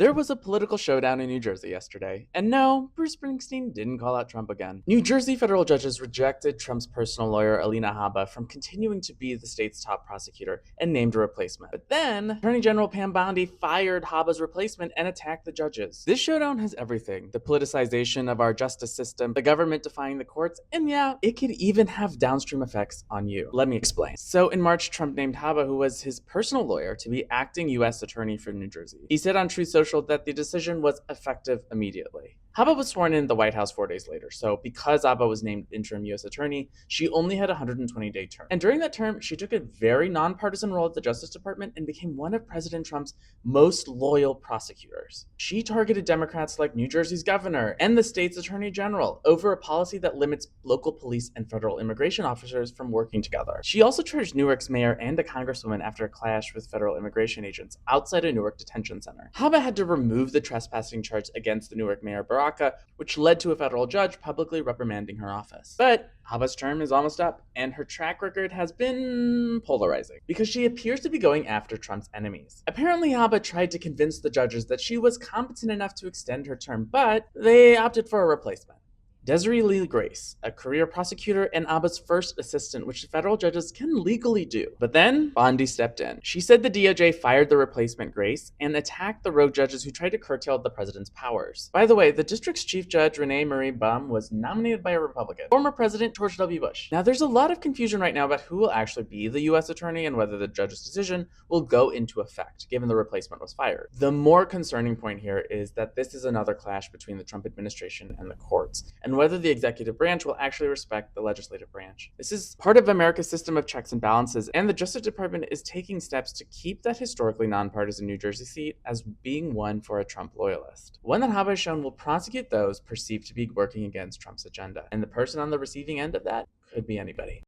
There was a political showdown in New Jersey yesterday, and no, Bruce Springsteen didn't call out Trump again. New Jersey federal judges rejected Trump's personal lawyer, Alina Habba, from continuing to be the state's top prosecutor and named a replacement. But then, Attorney General Pam Bondi fired Habba's replacement and attacked the judges. This showdown has everything: the politicization of our justice system, the government defying the courts, and yeah, it could even have downstream effects on you. Let me explain. So in March, Trump named Habba, who was his personal lawyer, to be acting U.S. attorney for New Jersey. He said on Truth Social that the decision was effective immediately. Habba was sworn in the White House 4 days later, so because Habba was named interim U.S. attorney, she only had a 120-day term. And during that term, she took a very nonpartisan role at the Justice Department and became one of President Trump's most loyal prosecutors. She targeted Democrats like New Jersey's governor and the state's attorney general over a policy that limits local police and federal immigration officers from working together. She also charged Newark's mayor and a congresswoman after a clash with federal immigration agents outside a Newark detention center. Habba had to remove the trespassing charge against the Newark mayor, Baraka, which led to a federal judge publicly reprimanding her office. But Habba's term is almost up, and her track record has been polarizing because she appears to be going after Trump's enemies. Apparently, Habba tried to convince the judges that she was competent enough to extend her term, but they opted for a replacement: Desiree Lee Grace, a career prosecutor and Habba's first assistant, which federal judges can legally do. But then, Bondi stepped in. She said the DOJ fired the replacement Grace and attacked the rogue judges who tried to curtail the president's powers. By the way, the district's chief judge, Renee Marie Baum, was nominated by a Republican, former President George W. Bush. Now, there's a lot of confusion right now about who will actually be the U.S. attorney and whether the judge's decision will go into effect, given the replacement was fired. The more concerning point here is that this is another clash between the Trump administration and the courts, and whether the executive branch will actually respect the legislative branch. This is part of America's system of checks and balances, and the Justice Department is taking steps to keep that historically nonpartisan New Jersey seat as being one for a Trump loyalist. One that Habba has shown will prosecute those perceived to be working against Trump's agenda, and the person on the receiving end of that could be anybody.